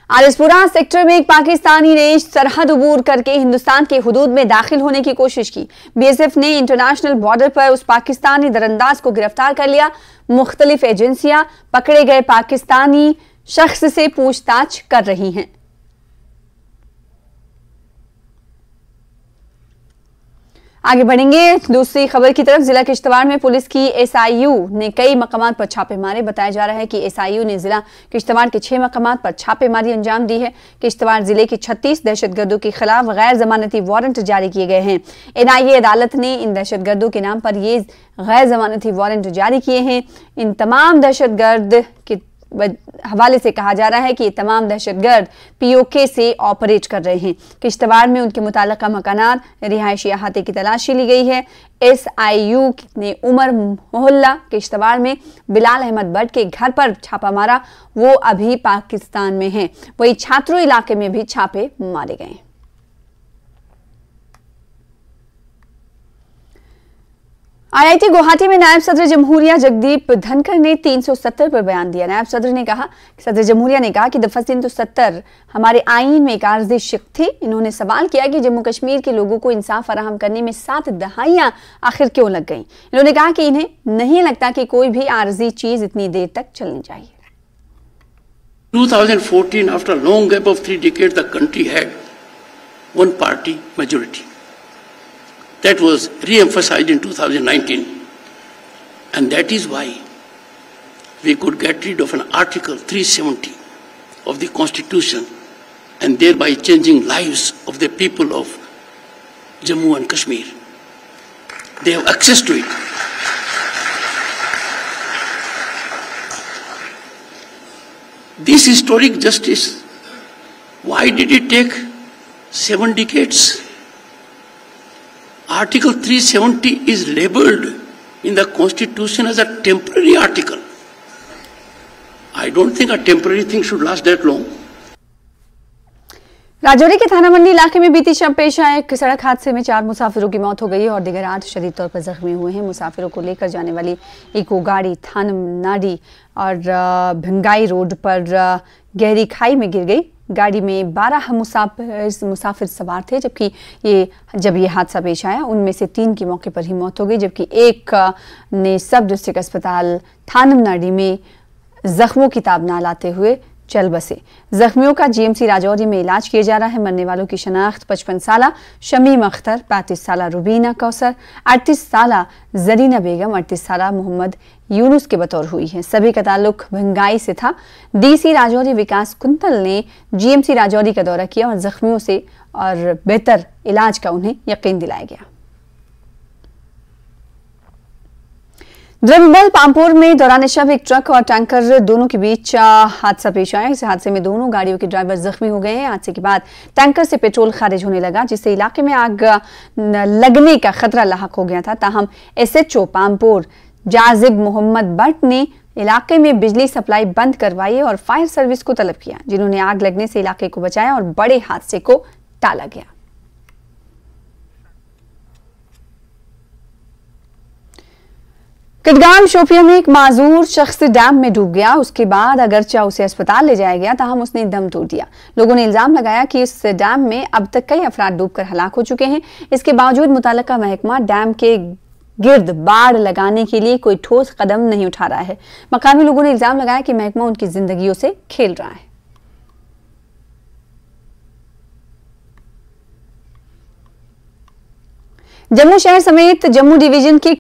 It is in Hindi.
आलिसपुरा सेक्टर में एक पाकिस्तानी ने सरहद अबूर करके हिंदुस्तान के हुदूद में दाखिल होने की कोशिश की। बीएसएफ ने इंटरनेशनल बॉर्डर पर उस पाकिस्तानी दरअंदाज को गिरफ्तार कर लिया। मुख्तलिफ एजेंसियां पकड़े गए पाकिस्तानी शख्स से पूछताछ कर रही हैं। आगे बढ़ेंगे दूसरी खबर की तरफ। जिला किश्तवाड़ में पुलिस की एसआईयू ने कई मकामात पर छापे मारे। बताया जा रहा है कि एसआईयू ने जिला किश्तवाड़ के 6 मकामात पर छापेमारी अंजाम दी है। किश्तवाड़ जिले के 36 दहशतगर्दों के खिलाफ गैर जमानती वारंट जारी किए गए हैं। एनआईए अदालत ने इन दहशतगर्दों के नाम पर ये गैर जमानती वारंट जारी किए हैं। इन तमाम दहशतगर्द के हवाले से कहा जा रहा है कि ये तमाम दहशतगर्द पीओके से ऑपरेट कर रहे हैं। किश्तवाड़ में उनके मुताल्लिका मकानात रिहायशी अहाते की तलाशी ली गई है। एसआईयू ने उमर मोहल्ला किश्तवाड़ में बिलाल अहमद भट्ट के घर पर छापा मारा। वो अभी पाकिस्तान में हैं। वही छात्रों इलाके में भी छापे मारे गए। आईआईटी गुवाहाटी में नायब सदर जमहूरिया जगदीप धनखड़ ने 370 पर बयान दिया। नायब सदर ने कहा, सदर जमहूरिया ने कहा कि दफा 370 हमारे आईन में एक आर्जी शिक थी। इन्होंने सवाल किया कि जम्मू कश्मीर के लोगों को इंसाफ फराहम करने में 7 दहाइयां आखिर क्यों लग गई। इन्होंने कहा कि इन्हें नहीं लगता कि कोई भी आर्जी चीज इतनी देर तक चलनी चाहिए। 2014, after a long gap of 3 decades, the country had one party majority. That was re-emphasized in 2019, and that is why we could get rid of an Article 370 of the Constitution and thereby changing lives of the people of Jammu and Kashmir. They have access to it. This historic justice, why did it take 7 decades? Article 370 is labelled in the Constitution as a temporary article. I don't think a temporary thing should last that long. Rajouri के थाना मंडी इलाके में बीती शाम पेश आए एक सड़क हादसे में 4 मुसाफिरों की मौत हो गई और दीगर 8 शदीद तौर पर जख्मी हुए हैं। मुसाफिरों को लेकर जाने वाली इको गाड़ी थानमनाडी और भिंगाई रोड पर गहरी खाई में गिर गई। गाड़ी में 12 मुसाफिर सवार थे, जबकि जब ये हादसा पेश आया उनमें से 3 की मौके पर ही मौत हो गई, जबकि एक ने सब डिस्ट्रिक्ट अस्पताल थानमनाडी में जख्मों की ताब ना लाते हुए चल बसे। जख्मियों का जीएमसी राजौरी में इलाज किया जा रहा है। मरने वालों की शनाख्त 55 साला शमीम अख्तर, 35 साला रुबीना कौसर, 38 साला जरीना बेगम, 38 साला मोहम्मद यूनुस के बतौर हुई है। सभी का ताल्लुक भिंगाई से था। डीसी राजौरी विकास कुंतल ने जीएमसी राजौरी का दौरा किया और जख्मियों से और बेहतर इलाज का उन्हें यकीन दिलाया गया। द्रविबल पामपुर में दौरान शब एक ट्रक और टैंकर दोनों के बीच हादसा पेश आया। इस हादसे में दोनों गाड़ियों के ड्राइवर जख्मी हो गए हैं। हादसे के बाद टैंकर से पेट्रोल खारिज होने लगा, जिससे इलाके में आग लगने का खतरा लाहक हो गया था। ताहम एसएचओ पामपुर जाजिब मोहम्मद भट्ट ने इलाके में बिजली सप्लाई बंद करवाई और फायर सर्विस को तलब किया, जिन्होंने आग लगने से इलाके को बचाया और बड़े हादसे को टाला गया। किदगाम शोपिया में एक माजूर शख्स डैम में डूब गया। उसके बाद अगरचा उसे अस्पताल ले जाया गया, ताहम उसने दम तोड़ दिया। लोगों ने इल्जाम लगाया कि इस डैम में अब तक कई अफराद डूबकर हलाक हो चुके हैं। इसके बावजूद मुताल्लिका महकमा डैम के गिर्द बाड़ लगाने के लिए कोई ठोस कदम नहीं उठा रहा है। मकामी लोगों ने इल्जाम लगाया कि महकमा उनकी जिंदगियों से खेल रहा है। जम्मू शहर समेत जम्मू डिवीजन के